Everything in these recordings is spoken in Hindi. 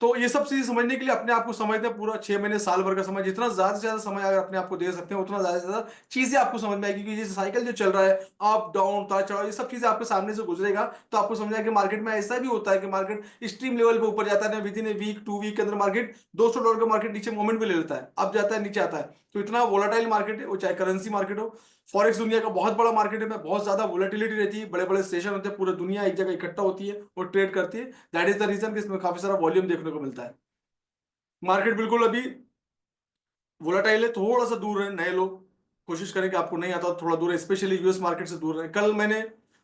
तो ये सब चीजें समझने के लिए अपने आप को समझते हैं, पूरा 6 महीने साल भर का समय, जितना ज्यादा से ज्यादा समय अगर अपने आप को दे सकते हैं उतना ज्यादा से ज्यादा चीजें आपको समझ में आएगी। क्योंकि ये साइकिल जो चल रहा है, अप डाउन उतार चढ़ाव, ये सब चीजें आपके सामने से गुजरेगा, तो आपको समझ आएगा कि मार्केट में ऐसा भी होता है कि मार्केट एक्सट्रीम लेवल पे ऊपर जाता है, within a week 2 week के अंदर मार्केट $200 का मार्केट नीचे मूवमेंट भी ले लेता है, अब जाता है नीचे आता है। तो इतना वोलाटाइल मार्केट है वो, चाहे करेंसी मार्केट हो। फॉरेक्स दुनिया का बहुत बड़ा मार्केट है, में बहुत ज्यादा वोलेटिलिटी रहती है, बड़े बड़े सेशन होते हैं, पूरी दुनिया एक जगह इकट्ठा होती है और ट्रेड करती है। दैट इज द रीजन कि इसमें काफी सारा वॉल्यूम देखने को मिलता है। मार्केट बिल्कुल अभी वोलाटाइल है, थोड़ा सा दूर है नए लोग, कोशिश करें कि आपको नहीं आता तो थोड़ा दूर है, स्पेशली यूएस मार्केट से दूर है। कल मैंने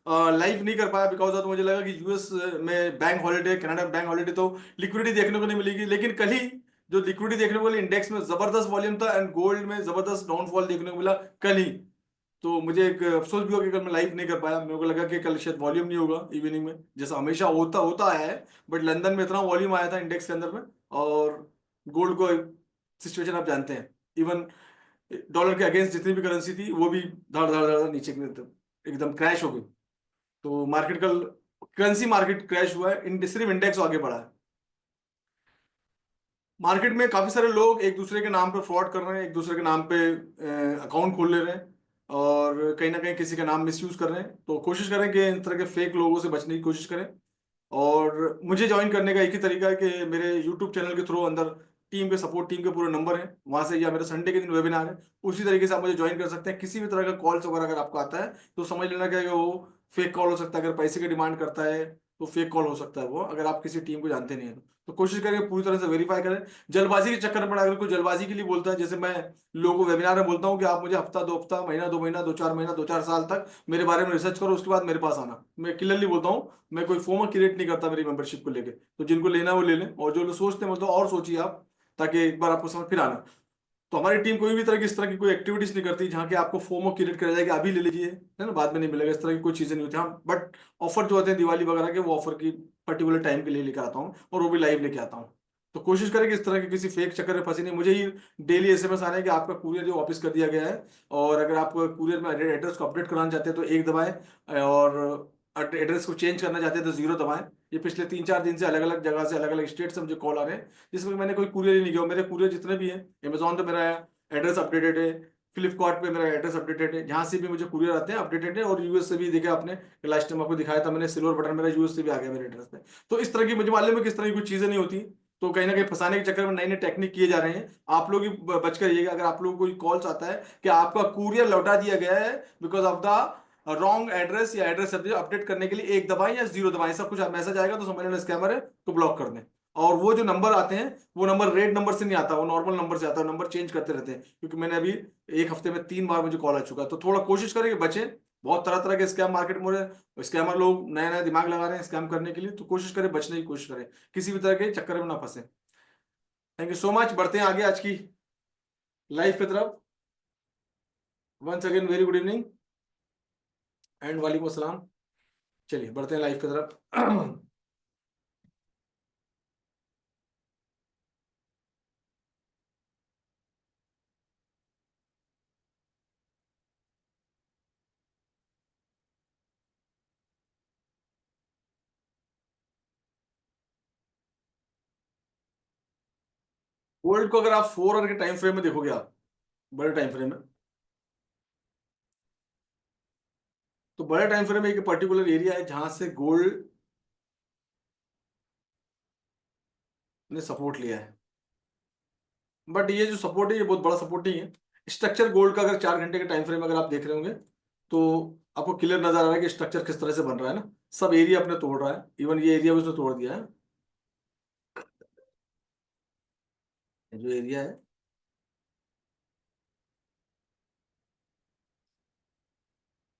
लाइव नहीं कर पाया बिकॉज ऑफ, मुझे लगा कि यूएस में बैंक हॉलीडे, कनाडा में बैंक हॉलीडे, तो लिक्विडिटी देखने को नहीं मिलेगी। लेकिन कल ही जो लिक्विडिटी देखने को मिली, इंडेक्स में जबरदस्त वॉल्यूम था एंड गोल्ड में जबरदस्त डाउनफॉल देखने को मिला कल ही। तो मुझे एक अफसोस भी हुआ कि कल मैं लाइव नहीं कर पाया, मेरे को लगा कि कल शायद वॉल्यूम नहीं होगा इवनिंग में, जैसा हमेशा होता होता आया है। बट लंदन में इतना वॉल्यूम आया था इंडेक्स के अंदर में, और गोल्ड को सिचुएशन आप जानते हैं, इवन डॉलर के अगेंस्ट जितनी भी करेंसी थी वो भी धड़ धड़ धड़ धड़ नीचे एकदम क्रैश हो गई। तो मार्केट कल, करेंसी मार्केट क्रैश हुआ है, सिर्फ इंडेक्स आगे बढ़ा है। मार्केट में काफी सारे लोग एक दूसरे के नाम पे फ्रॉड कर रहे हैं, एक दूसरे के नाम पे अकाउंट खोल ले रहे हैं, और कहीं ना कहीं किसी का नाम मिसयूज कर रहे हैं। तो कोशिश करें कि इन तरह के फेक लोगों से बचने की कोशिश करें। और मुझे ज्वाइन करने का एक ही तरीका है कि मेरे यूट्यूब चैनल के थ्रू अंदर टीम के सपोर्ट टीम के पूरे नंबर हैं वहां से, या मेरा संडे के दिन वेबिनार है, उसी तरीके से आप मुझे ज्वाइन कर सकते हैं। किसी भी तरह का कॉल्स वगैरह अगर आपको आता है तो समझ लेना कि वो फेक कॉल हो सकता है। अगर पैसे की डिमांड करता है तो फेक कॉल हो सकता है वो, अगर आप किसी टीम को जानते नहीं है तो कोशिश करें पूरी तरह से वेरीफाई करें। जल्दबाजी के चक्कर में पड़ा, अगर कोई जल्दबाजी के लिए बोलता है, जैसे मैं लोगों को वेबिनार में बोलता हूँ कि आप मुझे हफ्ता 2 हफ्ता, महीना 2 महीना, 2 4 महीना, 2 4 साल तक मेरे बारे में रिसर्च करो, उसके बाद मेरे पास आना, मैं क्लियरली बोलता हूँ। मैं कोई फॉर्म क्रिएट नहीं करता मेरी मेंबरशिप को लेके। तो जिनको लेना है वो ले लें, और जो लोग सोचते हैं मतलब और सोचिए आप, ताकि एक बार आपको समझ फिर आना। तो हमारी टीम कोई भी तरह की इस तरह की कोई एक्टिविटीज नहीं करती जहाँ के आपको फोमो क्रिएट करा जाएगा अभी ले लीजिए, है ना, बाद में नहीं मिलेगा, इस तरह की कोई चीजें नहीं होती। हाँ, बट ऑफर जो होते हैं दिवाली वगैरह के, वो ऑफर की पर्टिकुलर टाइम के लिए लेकर आता हूँ, और वो भी लाइव लेके आता हूँ। तो कोशिश करें कि इस तरह के किसी फेक चक्कर में फंसे नहीं। मुझे ही डेली एसएमएस आ रहे हैं कि आपका कुरियर जो वापस कर दिया गया है, और अगर आप कुरियर में एड्रेस को अपडेट कराना चाहते हैं तो 1 दबाएं, और एड्रेस को चेंज करना चाहते हैं तो 0 दबाएं। ये पिछले 3 4 दिन से अलग अलग जगह से, अलग अलग स्टेट से मुझे कॉल आ रहे हैं, जिसमें मैंने कोई कुरियर ही नहीं किया। मेरे कुरियर जितने भी हैं, अमेजोन पे मेरा एड्रेस अपडेटेड है, फ्लिपकार्ट पे मेरा एड्रेस अपडेटेड है, जहां से भी मुझे कुरियर आते हैं अपडेटेड है, और यूएस से भी देखा आपने, लास्ट टाइम आपको दिखाया था मैंने, सिल्वर बटन मेरा यूएस से भी आ गया मेरे एड्रेस पे। तो इस तरह की मुझे मालूम है कि इस तरह की कुछ चीजें नहीं होती। तो कहीं ना कहीं फंसाने के चक्कर में नए नए टेक्निक किए जा रहे हैं। आप लोग भी बच कर रहिएगा। अगर आप लोगों को कोई कॉल्स आता है कि आपका कुरियर लौटा दिया गया है because of the wrong address, या एड्रेस अपडेट करने के लिए 1 दबाएं या 0 दबाएं, ऐसा कुछ मैसेज आएगा तो समझ लेना स्कैमर है, तो ब्लॉक कर दें। और वो जो नंबर आते हैं, वो नंबर रेड नंबर से नहीं आता, वो नॉर्मल नंबर से आता है, नंबर चेंज करते रहते हैं। क्योंकि मैंने अभी एक हफ्ते में 3 बार मुझे कॉल आ चुका है। तो थोड़ा कोशिश करें कि बचें। बहुत तरह तरह के स्कैम मार्केट में हो रहे हैं, स्कैमर लोग नया नया दिमाग लगा रहे हैं स्कैम करने के लिए, तो कोशिश करें बचने की कोशिश करें, किसी भी तरह के चक्कर में ना फंसे। Thank you so much. बढ़ते हैं आगे आज की लाइफ की तरफ। Once again very good evening and वालेकुम अस्सलाम। चलिए बढ़ते हैं लाइफ की तरफ। गोल्ड को अगर आप 4 आवर के टाइम फ्रेम में देखोगे, आप बड़े टाइम फ्रेम में, तो बड़े टाइम फ्रेम में एक पर्टिकुलर एरिया है जहां से गोल्ड ने सपोर्ट लिया है। बट ये जो सपोर्ट है ये बहुत बड़ा सपोर्ट नहीं है। स्ट्रक्चर गोल्ड का अगर 4 घंटे के टाइम फ्रेम अगर आप देख रहे होंगे, तो आपको क्लियर नजर आ रहा है कि स्ट्रक्चर किस तरह से बन रहा है ना। सब एरिया अपने तोड़ रहा है, इवन ये एरिया भी उसने तोड़ दिया है। ये जो एरिया है,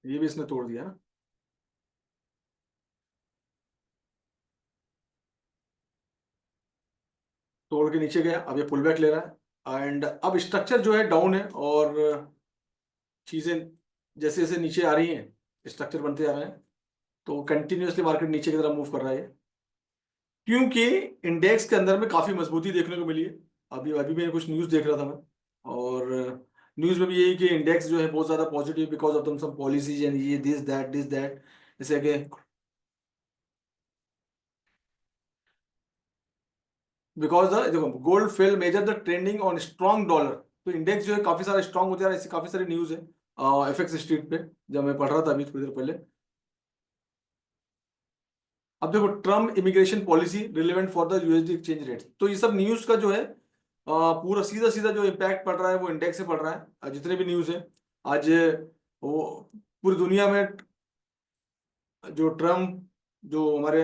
ये भी इसने तोड़ दिया ना, तोड़ के नीचे गया, अब ये पुल बैक ले रहा है, एंड अब स्ट्रक्चर जो है डाउन है, और चीजें जैसे जैसे नीचे आ रही हैं, स्ट्रक्चर बनते जा रहे हैं, तो कंटिन्यूअसली मार्केट नीचे की तरफ मूव कर रहा है। क्योंकि इंडेक्स के अंदर में काफी मजबूती देखने को मिली है। अभी अभी मैं कुछ न्यूज देख रहा था मैं, और न्यूज में भी यही कि इंडेक्स जो है बहुत ज्यादा positive because of some policies and ये दिस दैट, जैसे कि बिकॉज द देखो gold fell major the trending on strong dollar. तो इंडेक्स जो है काफी सारा स्ट्रॉन्ग होता है, ऐसी काफी सारी न्यूज है एफएक्स स्ट्रीट पे, जब मैं पढ़ रहा था अभी थोड़ी देर पहले। अब देखो Trump immigration policy relevant for the USD exchange rate, तो ये सब न्यूज का जो है पूरा सीधा सीधा जो इम्पैक्ट पड़ रहा है वो इंडेक्स से पड़ रहा है। जितने भी न्यूज है आज वो पूरी दुनिया में, जो ट्रम्प जो हमारे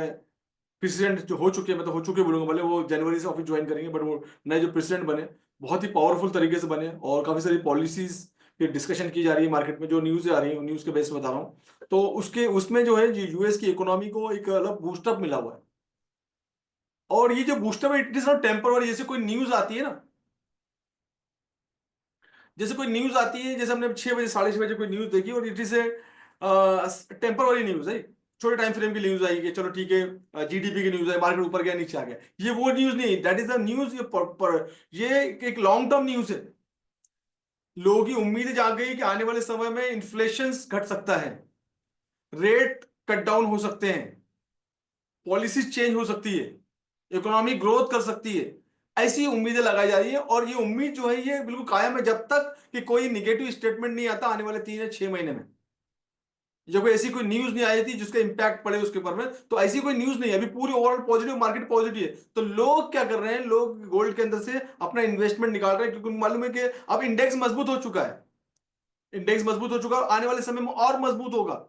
प्रेसिडेंट जो हो चुके हैं, मतलब हो चुके बोलूंगा, भले वो जनवरी से ऑफिस ज्वाइन करेंगे, बट वो नए जो प्रेसिडेंट बने बहुत ही पावरफुल तरीके से बने, और काफी सारी पॉलिसीज की डिस्कशन की जा रही है मार्केट में, जो न्यूज आ रही है न्यूज के बेस पे बता रहा हूँ। तो उसके उसमें जो है यूएस की इकोनॉमी को एक अलग बूस्टअप मिला हुआ है। और ये जो बूस्टअप है इट इज नॉट टेम्पररी। जैसे कोई न्यूज आती है ना, जैसे कोई न्यूज आती है, जैसे हमने 6 बजे 6:30 बजे कोई न्यूज देखी और it is a temporary news है, छोटे टाइम फ्रेम की न्यूज आई कि चलो ठीक है जीडीपी की न्यूज है, मार्केट ऊपर गया नीचे आ गया, ये वो न्यूज नहीं, दैट इज द न्यूज। ये एक लॉन्ग टर्म न्यूज है। लोगों की उम्मीद जाग गई कि आने वाले समय में इन्फ्लेशन घट सकता है, रेट कट डाउन हो सकते हैं, पॉलिसीज चेंज हो सकती है, इकोनॉमी ग्रोथ कर सकती है, ऐसी उम्मीदें लगाई जा रही है। और ये उम्मीद जो है ये बिल्कुल कायम है जब तक कि कोई निगेटिव स्टेटमेंट नहीं आता आने वाले 3 या 6 महीने में, जब कोई ऐसी कोई न्यूज नहीं आई थी जिसका इंपैक्ट पड़े उसके ऊपर में। तो ऐसी कोई न्यूज नहीं है, अभी पूरी ओवरऑल पॉजिटिव, मार्केट पॉजिटिव है। तो लोग क्या कर रहे हैं, लोग गोल्ड के अंदर से अपना इन्वेस्टमेंट निकाल रहे हैं, क्योंकि उनको मालूम है कि अब इंडेक्स मजबूत हो चुका है, इंडेक्स मजबूत हो चुका है, आने वाले समय में और मजबूत होगा।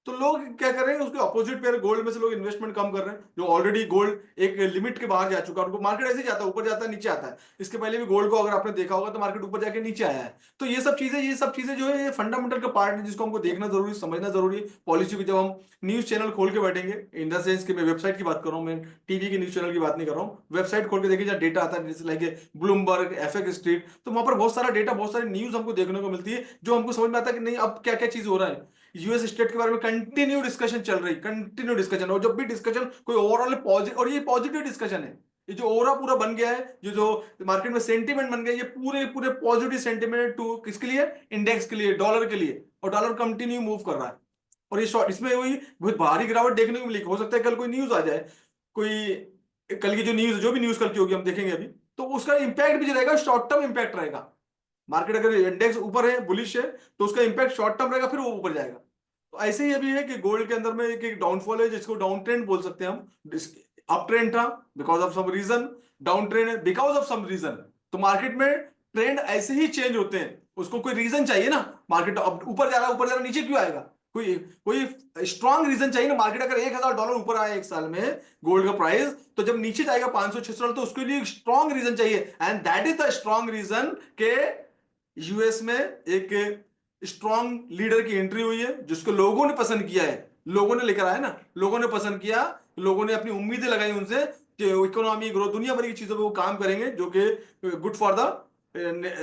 तो लोग क्या कर रहे हैं, उसके अपोजिट पेयर गोल्ड में से लोग इन्वेस्टमेंट कम कर रहे हैं, जो ऑलरेडी गोल्ड एक लिमिट के बाहर जा चुका है। उनको मार्केट ऐसे ही जाता है, ऊपर जाता है नीचे आता है। इसके पहले भी गोल्ड को अगर आपने देखा होगा तो मार्केट ऊपर जाके नीचे आया है। तो ये सब चीजें जो है ये फंडामेंटल का पार्ट है, जिसको हमको देखना जरूरी, समझना जरूरी है। पॉलिसी को जब हम न्यूज चैनल खोल के बैठेंगे, इन द सेंस कि मैं वेबसाइट की बात कर रहा हूँ, मैं टीवी की न्यूज चैनल की बात नहीं कर रहा हूँ, वेबसाइट खोल के देखिए जहाँ डेटा आता है, जैसे लाइक ब्लूमबर्ग, एफएक्स स्ट्रीट, तो वहां पर बहुत सारा डेटा, बहुत सारी न्यूज हमको देखने को मिलती है, जो हमको समझ में आता है कि नहीं अब क्या क्या चीज हो रहा है। यूएस स्टेट के बारे में कंटिन्यू डिस्कशन चल रही, कंटिन्यू डिस्कशन, और जब भी डिस्कशन कोई ओवरऑल पॉजिटिव, और ये पॉजिटिव डिस्कशन है, ये जो ओरा पूरा बन गया है, जो जो मार्केट में सेंटीमेंट बन गया, ये पूरे पूरे पॉजिटिव सेंटीमेंट टू किसके लिए, इंडेक्स के लिए, डॉलर के लिए, और डॉलर कंटिन्यू मूव कर रहा है। और ये शॉर्ट इसमें वही बहुत भारी गिरावट देखने को मिली। हो सकता है कल कोई न्यूज आ जाए, कोई कल की जो न्यूज, जो भी न्यूज कल की होगी हम देखेंगे अभी, तो उसका इंपैक्ट भी जो रहेगा शॉर्ट टर्म इंपैक्ट रहेगा। मार्केट अगर इंडेक्स ऊपर है, बुलिश है, तो उसका इंपैक्ट शॉर्ट टर्म रहेगा, फिर वो ऊपर जाएगा। तो ऐसे ही अभी है कि गोल्ड के अंदर में एक एक डाउनफॉल है, जिसको डाउन ट्रेंड बोल सकते हैं हम। अप ट्रेंड था because of some reason, down trend है बिकॉज ऑफ सम रीजन। तो मार्केट में ट्रेंड ऐसे ही चेंज होते हैं, उसको कोई रीजन चाहिए ना। मार्केट अब ऊपर जा रहा है, ऊपर जा रहा है, नीचे क्यों आएगा, कोई कोई स्ट्रांग रीजन चाहिए ना। मार्केट अगर $1,000 ऊपर आया एक साल में गोल्ड का प्राइस, तो जब नीचे जाएगा 500-600, तो उसके लिए एक स्ट्रांग रीजन चाहिए, and that is the strong reason के यूएस में एक स्ट्रांग लीडर की एंट्री हुई है, जिसको लोगों ने पसंद किया है। लोगों ने लेकर आया ना, लोगों ने पसंद किया, लोगों ने अपनी उम्मीदें लगाई उनसे कि इकोनॉमी ग्रोथ, दुनिया भर की चीजों पे वो काम करेंगे जो कि good for the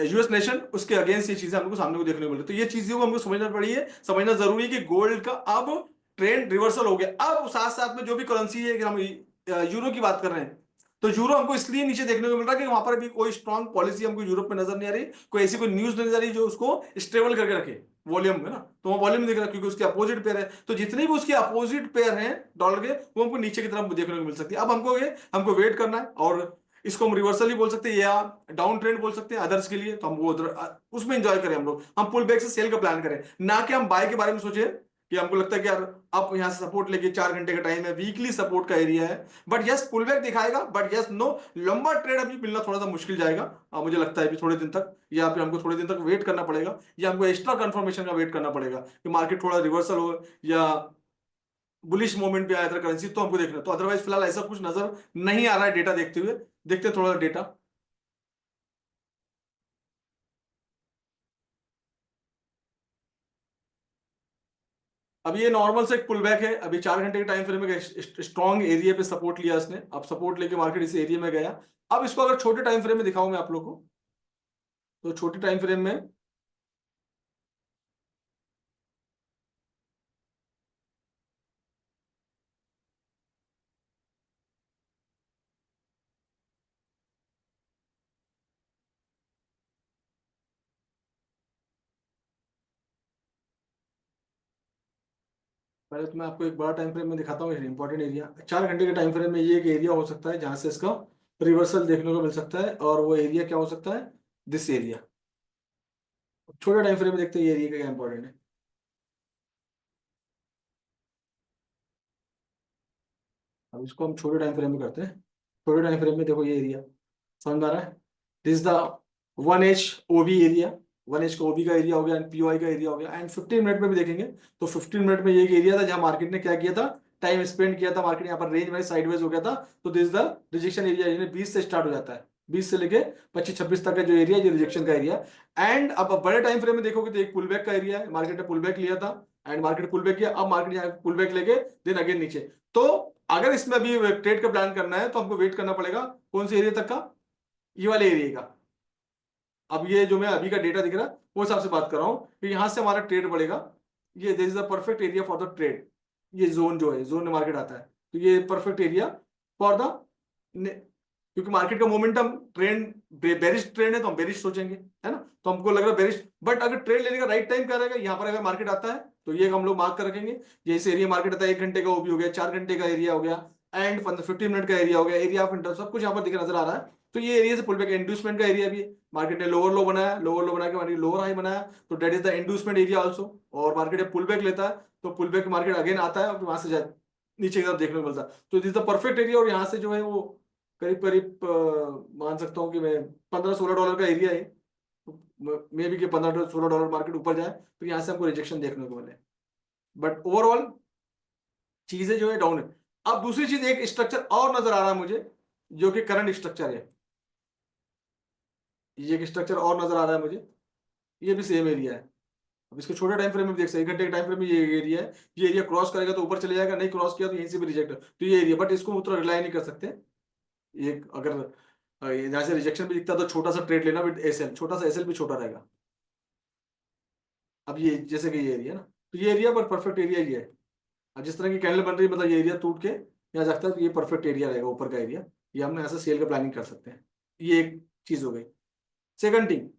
US nation. उसके अगेंस्ट ये चीजें हमको सामने को देखने को मिली। तो ये चीजें को हमको समझना पड़ी है, समझना जरूरी है कि गोल्ड का अब ट्रेंड रिवर्सल हो गया। अब साथ साथ में जो भी करेंसी है, कि हम यूरो की बात कर रहे हैं, तो यूरो हमको इसलिए नीचे देखने को मिल रहा है कि वहां पर भी कोई स्ट्रांग पॉलिसी हमको यूरोप में नजर नहीं आ रही, कोई ऐसी कोई न्यूज नहीं आ रही जो उसको स्टेबल करके रखे वॉल्यूम में ना। तो वो वॉल्यूम दिख रहा है क्योंकि उसके अपोजिट पेयर है। तो जितने भी उसके अपोजिट पेयर हैं डॉलर के, वो हमको नीचे की तरफ देखने को मिल सकती है। अब हमको वेट करना है, और इसको हम रिवर्सल ही बोल सकते हैं या डाउन ट्रेंड बोल सकते हैं अदर्स के लिए। तो हम वो उसमें एंजॉय करें, हम लोग हम पुल बैक से सेल का प्लान करें, ना कि हम बाय के बारे में सोचे कि हमको लगता है कि यार आप यहां से सपोर्ट लेके 4 घंटे का टाइम है, वीकली सपोर्ट का एरिया है, बट यस पुल बैक दिखाएगा, बट यस नो, लंबा ट्रेड अभी मिलना थोड़ा सा मुश्किल जाएगा। मुझे लगता है अभी थोड़े दिन तक, या फिर हमको थोड़े दिन तक वेट करना पड़ेगा, या हमको एक्स्ट्रा कंफर्मेशन का वेट करना पड़ेगा कि मार्केट थोड़ा रिवर्सल हो या बुलिश मोमेंट पे आया था करेंसी, तो हमको देखना। तो अदरवाइज फिलहाल ऐसा कुछ नजर नहीं आ रहा है डेटा देखते हुए। देखते हैं थोड़ा डेटा। अब ये नॉर्मल से एक पुल बैक है, अभी 4 घंटे के टाइम फ्रेम में स्ट्रॉन्ग एरिया पे सपोर्ट लिया इसने, अब सपोर्ट लेके मार्केट इस एरिया में गया। अब इसको अगर छोटे टाइम फ्रेम में दिखाऊं मैं आप लोग को, तो छोटे टाइम फ्रेम में पहले तो मैं आपको एक बड़ा टाइम फ्रेम में दिखाता हूँ, इंपॉर्टेंट एरिया 4 घंटे के टाइम फ्रेम में ये एक एरिया हो सकता है जहां से इसका रिवर्सल देखने को मिल सकता है, और वो एरिया क्या हो सकता है, दिस एरिया। छोटे टाइम फ्रेम में देखते हैं ये एरिया का क्या इंपॉर्टेंट है। अब इसको हम छोटे टाइम फ्रेम में करते हैं। छोटे टाइम फ्रेम में देखो ये एरिया समझ आ रहा है, this the 1H OB area. 1H का OB का एरिया हो गया एंड POI का एरिया हो गया। एंड 15 मिनट में भी देखेंगे तो 15 मिनट में ये एक एरिया था जहां मार्केट ने क्या किया था, टाइम स्पेंड किया था, मार्केट यहाँ पर रेंज में साइडवेज हो गया था। तो दिस द रिजेक्शन एरिया, यानी 20 से स्टार्ट हो जाता है, 20 से लेके 25-26 तक का जो एरिया, ये रिजेक्शन का एरिया। एंड अब बड़े टाइम फ्रेम में देखोगे तो एक पुल बैक का एरिया है, मार्केट ने पुल बैक लिया था एंड मार्केट पुल बैक किया, अब मार्केट यहाँ पुल बैक लेके देन अगेन नीचे। तो अगर इसमें अभी ट्रेड का प्लान करना है तो हमको वेट करना पड़ेगा कौन से एरिया तक का, ये वाले एरिया का। अब ये जो मैं अभी का डेटा दिख रहा है वो हिसाब से बात कर रहा हूँ कि यहाँ से हमारा ट्रेड बढ़ेगा, ये this is the perfect area for the trade. ये जोन जो है, जोन में मार्केट आता है, तो ये परफेक्ट एरिया फॉर द, क्योंकि मार्केट का मोमेंटम ट्रेंड बेरिश ट्रेंड है तो हम बेरिश सोचेंगे, है ना, तो हमको लग रहा है बेरिश। बट अगर ट्रेड लेने का राइट टाइम क्या रहेगा, यहाँ पर अगर मार्केट आता है तो ये हम लोग मार्क कर रखेंगे, जैसे एरिया मार्केट आता है 1 घंटे का ओपी हो गया, 4 घंटे का एरिया हो गया, एंड 15 मिनट का एरिया हो गया, एरिया ऑफ इंटरेस्ट सब कुछ यहाँ पर दिख नजर आ रहा है। तो ये एरिया से पुल बैक इंड्यूसमेंट का एरिया भी है, मार्केट ने लोअर लो बनाया, लोअर लो बना के मार्केट लोअर हाई बनाया, तो that is the inducement area also. और मार्केट जब पुल बैक लेता है तो पुल बैक मार्केट अगेन आता है और वहां से नीचे की तरफ देखने को मिलता है, तो दिस द परफेक्ट एरिया। और यहाँ से जो है वो करीब करीब मान सकता हूँ कि मैं $15-16 का एरिया है, मे बी कि $15-16 मार्केट ऊपर जाए तो यहाँ से हमको रिजेक्शन देखने को मिले। बट ओवरऑल चीजें जो है डाउन है। अब दूसरी चीज एक स्ट्रक्चर और नजर आ रहा है मुझे, जो कि करंट स्ट्रक्चर है। ये एक स्ट्रक्चर और नजर आ रहा है मुझे, ये भी सेम एरिया है। अब इसको छोटे टाइम फ्रेम में देख सकते हैं, 1 घंटे के टाइम फ्रेम में ये एरिया है, ये एरिया क्रॉस करेगा तो ऊपर चले जाएगा, नहीं क्रॉस किया तो यहीं से भी रिजेक्ट, तो ये एरिया, बट इसको उतना रिलाई नहीं कर सकते। ये अगर यहाँ से रिजेक्शन भी दिखता है तो छोटा सा ट्रेड लेना विद एसएल, छोटा सा एसएल भी छोटा रहेगा। अब ये जैसे कि ये एरिया ना, तो ये एरिया पर परफेक्ट एरिया ये है। अब जिस तरह की कैंडल बन रही है, मतलब ये एरिया टूट के यहाँ जाता है तो ये परफेक्ट एरिया रहेगा ऊपर का एरिया, ये हम ऐसा सेल का प्लानिंग कर सकते हैं। ये एक चीज हो गई। सेकंड थिंग,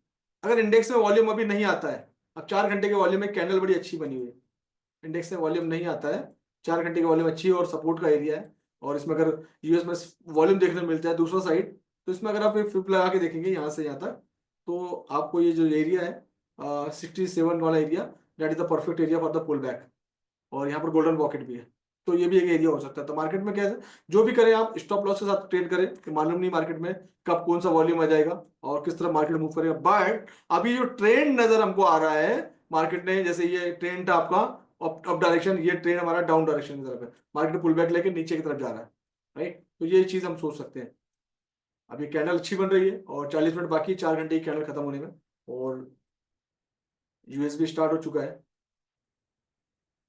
अगर इंडेक्स में वॉल्यूम अभी नहीं आता है, अब 4 घंटे के वॉल्यूम में कैंडल बड़ी अच्छी बनी हुई है, इंडेक्स में वॉल्यूम नहीं आता है, 4 घंटे की वॉल्यूम अच्छी है और सपोर्ट का एरिया है, और इसमें अगर यूएस में वॉल्यूम देखने को मिलता है दूसरा साइड, तो इसमें अगर आप फ्लिप लगा के देखेंगे यहाँ से यहाँ तक, तो आपको ये जो एरिया है 67 वाला area, that is the perfect area for the pull back. और यहाँ पर गोल्डन पॉकेट भी है, तो ये भी एक एरिया हो सकता है। तो मार्केट में क्या है, जो भी करें आप स्टॉप लॉस के साथ ट्रेड करें, कि मालूम नहीं मार्केट में कब कौन सा वॉल्यूम आ जाएगा और किस तरह मार्केट मूव करेगा। बट अभी जो ट्रेंड नजर हमको आ रहा है मार्केट ने, जैसे ये ट्रेंड था आपका अप डायरेक्शन, ये ट्रेंड हमारा डाउन डायरेक्शन की तरफ है, मार्केट पुल बैक लेके नीचे की तरफ जा रहा है, राइट। तो ये चीज हम सोच सकते हैं। अभी कैंडल अच्छी बन रही है और 40 मिनट बाकी, 4 घंटे की कैंडल खत्म होने में, और यूएस भी स्टार्ट हो चुका है,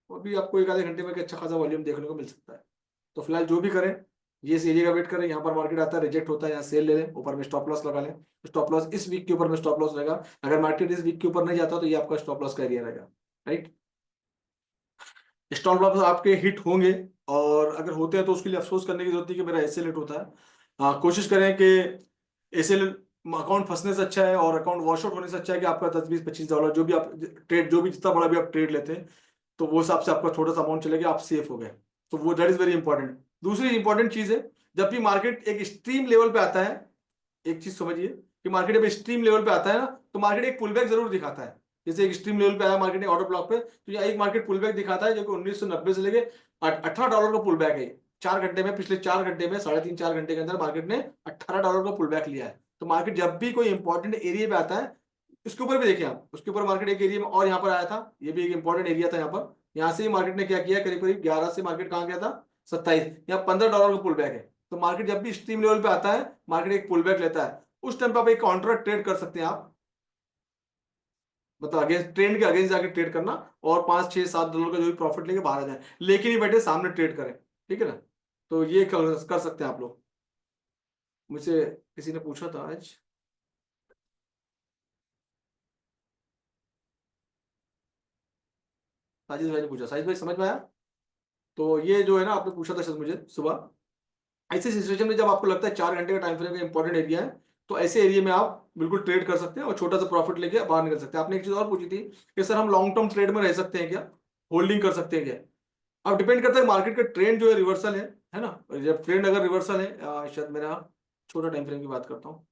और भी आपको एक आधे घंटे में एक अच्छा खासा वॉल्यूम देखने को मिल सकता है। तो फिलहाल जो भी करें, ये इस एरिया का वेट करें, यहाँ पर मार्केट आता है रिजेक्ट होता है, यहाँ सेल ले लें, ऊपर में स्टॉप लॉस लगा लें। स्टॉप लॉस इस वीक के ऊपर में स्टॉप लॉस रहेगा, अगर मार्केट इस वीक के ऊपर नहीं जाता तो ये आपका स्टॉप लॉस का एरिया रहेगा, राइट। स्टॉप लॉस आपके हिट होंगे, और अगर होते हैं तो उसके लिए अफसोस करने की जरूरत नहीं कि मेरा एसएल हिट होता है। कोशिश करें कि एसएल अकाउंट फंसने से अच्छा है और अकाउंट वॉश आउट होने से अच्छा है कि आपका 10-20-25 डॉलर जो भी आप ट्रेड, जो भी जितना बड़ा भी आप ट्रेड लेते हैं, तो वो हिसाब से आपका छोटा सा अमाउंट चलेगा, आप सेफ हो गए। तो वो दैट इज वेरी इंपॉर्टेंट। दूसरी इंपॉर्टेंट चीज है, जब भी मार्केट एक एक्सट्रीम लेवल पे आता है, एक चीज समझिए कि मार्केट जब एक्सट्रीम लेवल पे आता है ना, तो मार्केट एक पुल बैक जरूर दिखाता है। जैसे एक एक्सट्रीम लेवल पे आया मार्केट ने ऑर्डर ब्लॉक पे, तो यहाँ एक मार्केट पुल बैक दिखाता है, जो कि 1990 से लेके $18 का पुल बैक है। 4 घंटे में, पिछले 4 घंटे में, 3.5-4 घंटे के अंदर मार्केट ने $18 का पुल बैक लिया है। तो मार्केट जब भी कोई इंपॉर्टेंट एरिया पे आता है, उसके ऊपर भी देखिए आप, उसके ऊपर मार्केट एक एरिया में और यहाँ पर आया था, ये भी एक इंपॉर्टेंट एरिया था यहाँ पर। यहाँ से ही मार्केट ने क्या किया, करीब करीब 11 से मार्केट कहाँ गया था, 27, यहाँ $15 का पुल बैक है। तो मार्केट जब भी स्ट्रीम लेवल पे आता है, मार्केट एक पुल बैक लेता है, उस टाइम पे आप एक काउंटर ट्रेड कर सकते हैं आप, मतलब अगेंस्ट ट्रेंड के अगेंस्ट जाके ट्रेड करना, और $5-6-7 का जो भी प्रॉफिट लेके बाहर आ जाए, लेकिन ही बैठे सामने ट्रेड करें, ठीक है ना। तो ये कर सकते हैं आप लोग। मुझसे किसी ने पूछा था आज, साजिद भाई ने पूछा, साजिद भाई समझ में आया। तो ये जो है ना, आपने पूछा था शायद मुझे सुबह, ऐसी सिचुएशन में जब आपको लगता है 4 घंटे का टाइम फ्रेम का इंपॉर्टेंट एरिया है, तो ऐसे एरिया में आप बिल्कुल ट्रेड कर सकते हैं और छोटा सा प्रॉफिट लेके बाहर निकल सकते हैं। आपने एक चीज और पूछी थी कि सर हम लॉन्ग टर्म ट्रेड में रह सकते हैं क्या, होल्डिंग कर सकते हैं क्या। अब डिपेंड करता है मार्केट का ट्रेंड जो है रिवर्सल है ना। जब ट्रेंड अगर रिवर्सल है, शायद मेरा छोटा टाइम फ्रेम की बात करता हूँ।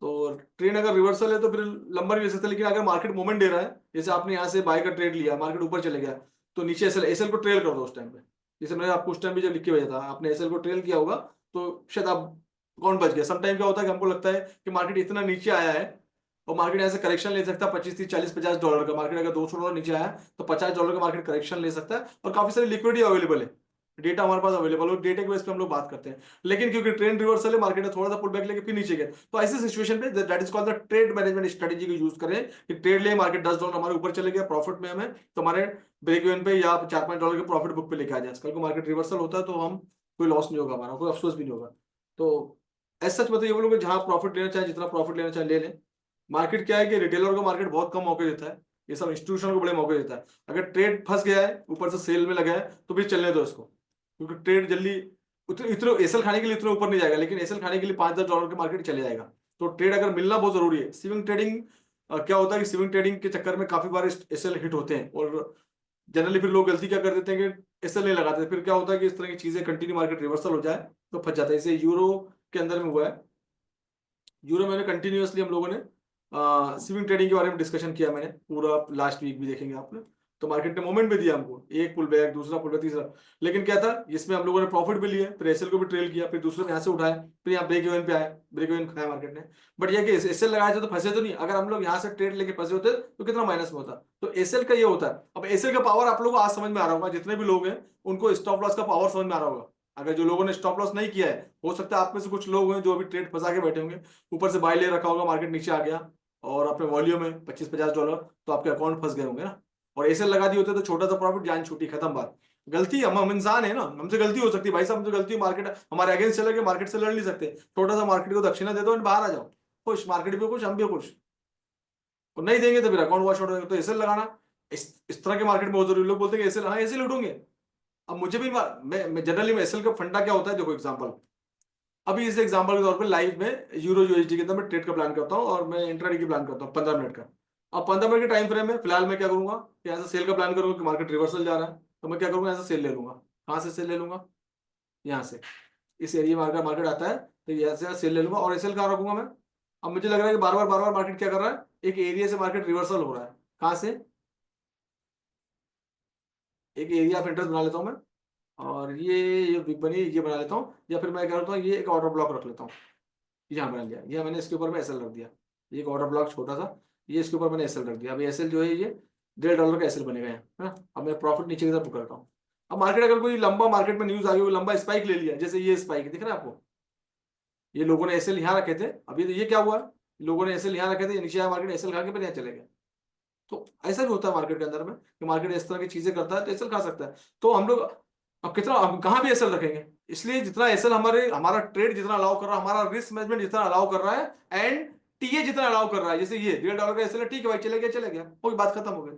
तो ट्रेंड अगर रिवर्सल है तो फिर लंबा भी ले सकते हैं, लेकिन अगर मार्केट मोमेंट दे रहा है, जैसे आपने यहाँ से बाय का ट्रेड लिया, मार्केट ऊपर चले गया, तो नीचे एसएल एसएल को ट्रेल कर दो उस टाइम पे। जैसे मैंने आपको उस टाइम भी जब लिख के भेजा था, आपने एसएल को ट्रेल किया होगा तो शायद आप अकाउंट बच गया। सम टाइम क्या होता है कि हमको लगता है कि मार्केट इतना नीचे आया है और मार्केट यहाँ से करेक्शन ले सकता है 25 30 40 50 डॉलर का। मार्केट अगर $200 नीचे आया तो $50 का मार्केट करेक्शन ले सकता है, और काफी सारी लिक्विडिटी अवेलेबल है, डेटा हमारे पास अवेलेबल हो, डेटा के बेस पे हम लोग बात करते हैं। लेकिन क्योंकि ट्रेंड रिवर्सल है, मार्केट ने थोड़ा सा पुल बैक लेके फिर नीचे गया, तो ऐसे सिचुएशन पे that is called the trade management strategy को यूज करें कि ट्रेड ले, मार्केट $10 हमारे ऊपर चले गया प्रॉफिट में, हमें तो हमारे ब्रेक इवन पे या $4 5 के प्रॉफिट बुक पे लेके आ जाए। कल को मार्केट रिवर्सल होता है तो हम कोई लॉस नहीं होगा, हमारा कोई अफसोस भी नहीं होगा। तो ऐसा सच बताइए वो लोग जहां प्रॉफिट लेना चाहे, जितना प्रॉफिट लेना चाहे ले लें। मार्केट क्या है कि रिटेलर को मार्केट बहुत कम मौके देता है, ये सब इंस्टीट्यूशन को बड़े मौके देता है। अगर ट्रेड फंस गया है, ऊपर से सेल में लगा है, तो फिर चलने दो इसको, क्योंकि ट्रेड जल्दी उतने इतने एसएल खाने के लिए इतने ऊपर नहीं जाएगा, लेकिन एसएल खाने के लिए $5 10 के मार्केट चले जाएगा। तो ट्रेड अगर मिलना बहुत जरूरी है। स्विंग ट्रेडिंग क्या होता है कि स्विंग ट्रेडिंग के चक्कर में काफी बार एसएल हिट होते हैं, और जनरली फिर लोग गलती क्या कर देते हैं कि एसएल नहीं लगाते, फिर क्या होता है कि इस तरह की चीजें कंटिन्यू मार्केट रिवर्सल हो जाए तो फंस जाता है। इसे यूरो के अंदर में हुआ है। यूरो में कंटिन्यूअसली हम लोगों ने स्विंग ट्रेडिंग के बारे में डिस्कशन किया, मैंने पूरा लास्ट वीक भी देखेंगे आपने। तो मार्केट ने मोमेंट भी दिया हमको, एक पुल बैक, दूसरा पुल बैक, तीसरा, लेकिन क्या था इसमें हम लोगों ने प्रॉफिट भी लिया, फिर एसएल को भी ट्रेल किया, फिर दूसरे में यहाँ से उठाया, फिर यहाँ ब्रेक इवन पे आया, ब्रेक इवन खाया मार्केट ने। बट ये कि एसएल लगाए थे तो फंसे तो नहीं। अगर हम लोग यहाँ से ट्रेड लेके फंसे होते तो कितना माइनस में होता। तो एसएल का ये होता है। अब एसएल का पावर आप लोगों को आज समझ में आ रहा होगा, जितने भी लोग हैं उनको स्टॉप लॉस का पावर समझ में आ रहा होगा। अगर जो लोगों ने स्टॉप लॉस नहीं किया है, हो सकता है आप में से कुछ लोग हैं जो अभी ट्रेड फंसा के बैठे होंगे, ऊपर से बाय ले रखा होगा, मार्केट नीचे आ गया और अपने वॉल्यूम में $25 50, तो आपके अकाउंट फंस गए होंगे ना। और ऐसे लगा दिए होते तो छोटा सा प्रॉफिट, जान छूटी, खत्म बात। गलती, हम इंसान है ना, हमसे गलती हो सकती है भाई साहब, हमसे गलती, मार्केट हमारे अगेंस्ट चले गए, मार्केट से लड़ नहीं सकते। छोटा सा मार्केट को दक्षिणा दे दो और बाहर आ जाओ, खुश, मार्केट भी खुश, हम भी खुश। और नहीं देंगे तो फिर अकाउंट वॉश आउट हो जाएगा। तो ऐसे लगाना इस तरह के मार्केट में बहुत जरूरी। लोग बोलते हैं ऐसे, हाँ ऐसे लूटोगे। अब मुझे भी मैं जनरली एसएल का फंडा क्या होता है, देखो एग्जांपल, अभी इस एग्जांपल के तौर पे लाइव में यूरो यूएसडी के अंदर मैं ट्रेड का प्लान करता हूँ, और मैं इंट्राडे की प्लान करता हूँ 15 मिनट का। अब 15 मिनट के टाइम फ्रेम में फिलहाल मैं क्या करूंगा कि ऐसा सेल का प्लान करूंगा कि मार्केट रिवर्सल जा रहा है, तो मैं क्या करूंगा, ऐसा सेल ले लूंगा। कहाँ से सेल ले लूंगा, यहाँ से, इस एरिया में मार्केट मार्केट आता है तो यहाँ से सेल ले लूंगा, और एसएल कहाँ रखूंगा मैं। अब मुझे लग रहा है कि बार बार मार्केट क्या कर रहा है, एक एरिया से मार्केट रिवर्सल हो रहा है। कहाँ से, एक एरिया ऑफ इंटरेस्ट बना लेता हूँ मैं, और ये बिग बनी ये बना लेता हूँ, या फिर मैं क्या करता हूँ, ये एक ऑर्डर ब्लॉक रख लेता हूँ। यहाँ बना लिया, ये मैंने इसके ऊपर में एसएल रख दिया, ये एक ऑर्डर ब्लॉक छोटा सा, ये इसके ऊपर मैंने एसएल रख दिया। अभी एसएल जो है ये $1.5 का एसएल बनेगा है ना। अब मैं प्रॉफिट नीचे की तरफ करता हूँ। अब मार्केट अगर कोई लंबा, मार्केट में न्यूज आ गई, वो लंबा स्पाइक ले लिया, जैसे ये स्पाइक दिख रहा है आपको, ये लोगों ने एसएल यहाँ रखे थे, अभी तो ये क्या हुआ, लोगों ने एसएल यहाँ रखे थे, नीचे आया मार्केट, एसएल खा के फिर यहाँ चले गए। तो ऐसा भी होता है मार्केट के अंदर में कि मार्केट इस तरह की चीजें करता है तो एसएल खा सकता है। तो हम लोग अब कितना, अब कहाँ भी एसएल रखेंगे, इसलिए जितना एसएल हमारे, हमारा ट्रेड जितना अलाउ कर रहा है, हमारा रिस्क मैनेजमेंट जितना अलाउ कर रहा है, एंड टीए जितना अलाउ कर रहा है, जैसे ये $1.5 का एसएल है, ठीक है भाई, चले गया चले गया, कोई बात खत्म हो गई।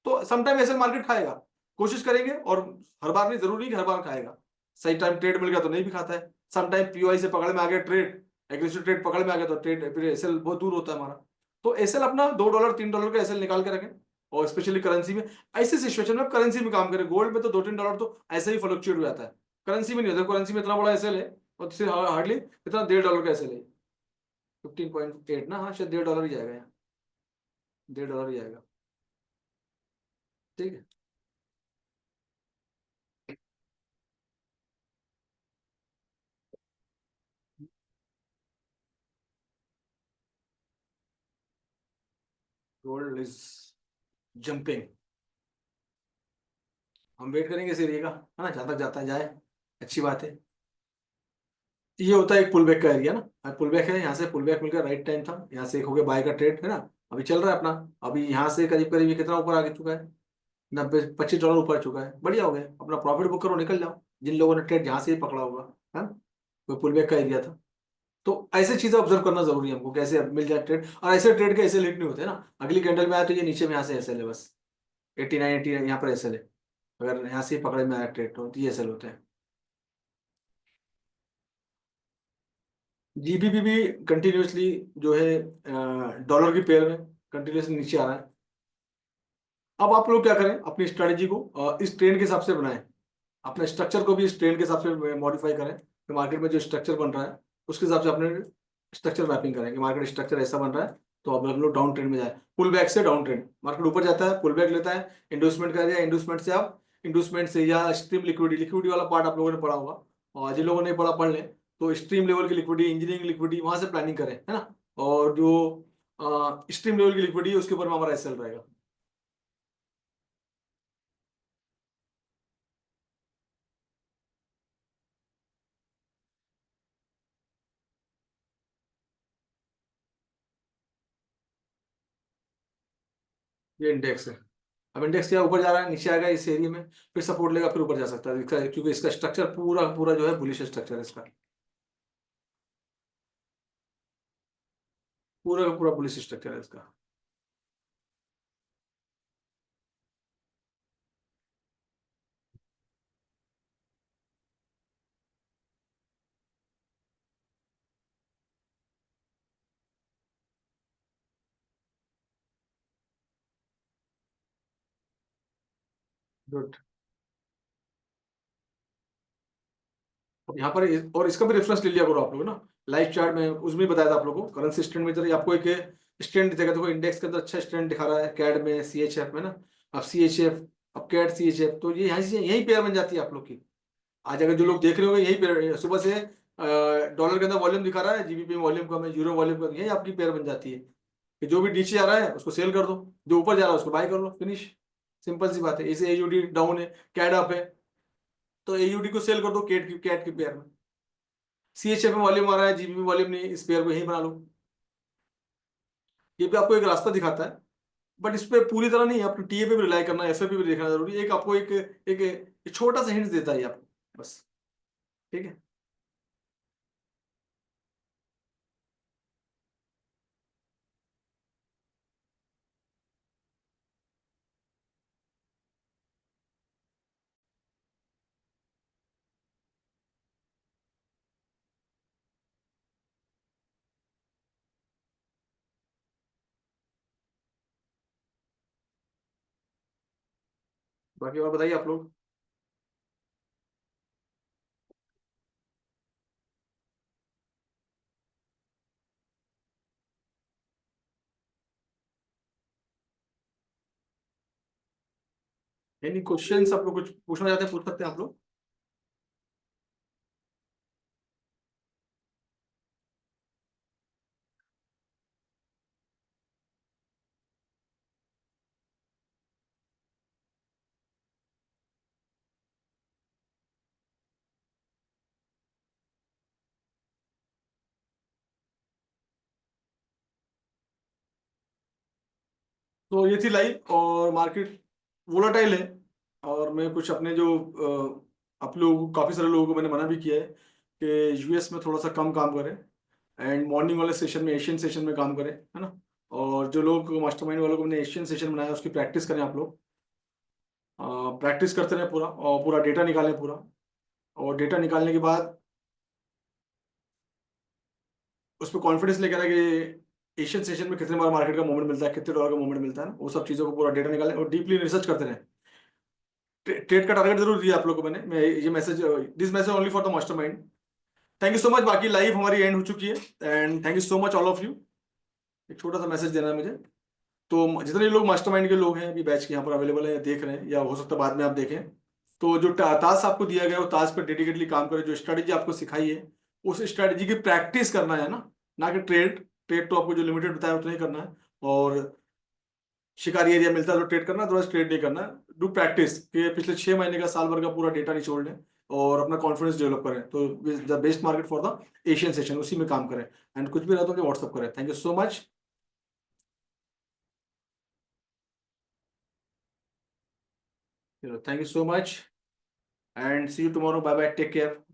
तो समटाइम एसएल मार्केट खाएगा, कोशिश करेंगे, और हर बार नहीं, जरूरी कि हर बार खाएगा। सही टाइम ट्रेड मिल गया तो नहीं भी खाता है। समटाइम पीओआई से पकड़ में आ गया ट्रेड, एग्रेसिव ट्रेड पकड़ में आ गया तो ट्रेड फिर एसएल बहुत दूर होता है हमारा। तो एसएल अपना $2 $3 का एसएल निकाल के रखें, और स्पेशली करेंसी में। ऐसी सिचुएशन में करेंसी में काम करें। गोल्ड में तो $2 3 तो ऐसे ही फ्लक्चुएट हो जाता है, करेंसी में नहीं होता। करेंसी में इतना बड़ा एसएल है, और सिर्फ हार्डली इतना $1.5 का एसएल है, 15.8 ना, हाँ शायद $1.5 ही जाएगा यहाँ, $1.5 ही जाएगा, ठीक है। गोल्ड इज जंपिंग, हम वेट करेंगे इस एरिया का, है ना, जहां तक जाता है जाए, अच्छी बात है। ये होता है एक पुल बैक का एरिया ना, पुल बैक है, यहाँ से पुल बैक मिलकर राइट टाइम था, यहाँ से एक हो गया बाय का ट्रेड, है ना। अभी चल रहा है अपना, अभी यहाँ से करीब करीब ये कितना ऊपर आ चुका है, 90 $25 ऊपर आ चुका है, बढ़िया हो गया। अपना प्रॉफिट बुक करो, निकल जाओ, जिन लोगों ने ट्रेड यहाँ से ही पकड़ा होगा, है ना, वो पुल बैक का एरिया था। तो ऐसे चीजें ऑब्जर्व करना जरूरी है हमको, कैसे मिल जाए ट्रेड, और ऐसे ट्रेड के ऐसे लेट नहीं होते ना। अगली कैंडल में आया तो ये नीचे में यहाँ से एसएल है बस, 89 89 यहाँ पर एसएल है। अगर यहाँ से पकड़े में आया ट्रेड तो ये एसएल होते हैं। जीबीपी भी कंटिन्यूसली जो है डॉलर की पेयर में कंटिन्यूसली नीचे आ रहा है। अब आप लोग क्या करें, अपनी स्ट्रेटेजी को इस ट्रेंड के हिसाब से बनाएं, अपने स्ट्रक्चर को भी इस ट्रेंड के हिसाब से मॉडिफाई करें। तो मार्केट में जो स्ट्रक्चर बन रहा है उसके हिसाब से अपने स्ट्रक्चर मैपिंग करें कि मार्केट स्ट्रक्चर ऐसा बन रहा है, तो अब हम लोग डाउन ट्रेंड में जाए। पुल बैक से डाउन ट्रेंड, मार्केट ऊपर जाता है, पुल बैक लेता है, इंडोसमेंट कर दिया, इंडोसमेंट से आप इंडोसमेंट से या स्ट्रीम लिक्विडिटी वाला पार्ट आप लोगों ने पढ़ा होगा, और जिन लोगों ने पढ़ा पढ़ लें। तो स्ट्रीम लेवल की लिक्विडिटी, इंजीनियरिंग लिक्विडिटी, वहां से प्लानिंग करें, है ना। और जो स्ट्रीम लेवल की लिक्विडिटी, उसके ऊपर में हमारा एसएल रहेगा। ये इंडेक्स है। अब इंडेक्स क्या ऊपर जा रहा है, नीचे आएगा इस एरिया में, फिर सपोर्ट लेगा, फिर ऊपर जा सकता है क्योंकि इसका स्ट्रक्चर पूरा पूरा जो है बुलिश स्ट्रक्चर है इसका, पूरा का पूरा बुलिश स्ट्रक्चर है इसका। गुड। यहाँ पर और इसका भी रेफरेंस ले लिया करो आप लोग ना। लाइव चार्ट में उसमें बताया था आप लोगों को, करेंसी स्टैंड में जरा आपको एक स्टैंड दिखेगा, देखो इंडेक्स के अंदर अच्छा स्टैंड दिखा रहा है कैड में, सीएचएफ में ना। अब सीएचएफ, अब कैड सीएचएफ, तो ये यहाँ से यही पेयर बन जाती है आप लोग की। आज अगर जो लोग देख रहे होंगे यही पेयर, सुबह से डॉलर के अंदर वॉल्यूम दिखा रहा है, जीबीपी में वॉल्यूम कम है, यूरो वॉल्यूम कम है, यही आपकी पेयर बन जाती है कि जो भी नीचे आ रहा है उसको सेल कर दो, जो ऊपर जा रहा है उसको बाय कर लो, फिनिश। सिंपल सी बात है। इसे एयूडी डाउन है, कैड अप है, तो एयूडी को सेल कर दो कैट की पेयर में। सीएचएफ में वॉल्यूम आ रहा है, जीबी में वॉल्यूम नहीं, इस पेयर को यही बना लो। ये भी आपको एक रास्ता दिखाता है, बट इस पे पूरी तरह नहीं, आपको टीए पे भी रिलाई करना है, एफए पे भी देखना जरूरी है। एक आपको एक छोटा सा हिंट देता है ये आपको बस। ठीक है। बाकी और बताइए आप लोग। एनी क्वेश्चंस आप लोग कुछ पूछना चाहते हैं, पूछ सकते हैं आप लोग। तो ये थी लाइव, और मार्केट वोलाटाइल है। और मैं कुछ अपने जो आप लोग, काफी सारे लोगों को मैंने मना भी किया है कि यूएस में थोड़ा सा कम काम करें, एंड मॉर्निंग वाले सेशन में, एशियन सेशन में काम करें, है ना। और जो लोग मास्टरमाइंड वालों को मैंने एशियन सेशन बनाया, उसकी प्रैक्टिस करें आप लोग। प्रैक्टिस करते रहें पूरा, और पूरा डेटा निकालें पूरा। और डेटा निकालने के बाद उस पर कॉन्फिडेंस लेकर आए कि एशियन सेशन में कितने बार मार्केट का मूवमेंट मिलता है, कितने डॉलर का मूवमेंट मिलता है ना, वो सब चीज़ों को पूरा डेटा निकालें और डीपली रिसर्च करते रहें। ट्रेड का टारगेट जरूर दिया आप लोगों को मैंने, मैं ये message, this message only for the mastermind. Thank you so much. बाकी लाइव हमारी एंड हो चुकी है, and thank you so much all of you. एक छोटा सा मैसेज देना है मुझे। तो जितने लोग मास्टरमाइंड के लोग हैं अभी बैच के यहाँ पर अवेलेबल हैं, देख रहे हैं, या हो सकता है बाद में आप देखें, तो जो टास्क आपको दिया गया है वो टास्क पर डेडिकेटली काम करें। जो स्ट्रेटेजी आपको सिखाई है उस स्ट्रेटेजी की प्रैक्टिस करना है ना, ना कि ट्रेड। ट्रेड तो आपको जो लिमिटेड बताया उतना ही करना है, और शिकारी एरिया मिलता है तो ट्रेड करना, अदरवाइज ट्रेड नहीं करना। डू प्रैक्टिस कि पिछले 6 महीने का, साल भर का पूरा डेटा निचोड़ लें और अपना कॉन्फिडेंस डेवलप करें। तो the best market for the Asian session, उसी में काम करें। एंड कुछ भी रहता है तो व्हाट्सअप करें। Thank you so much. Thank you so much, and see you tomorrow. Bye bye, take care.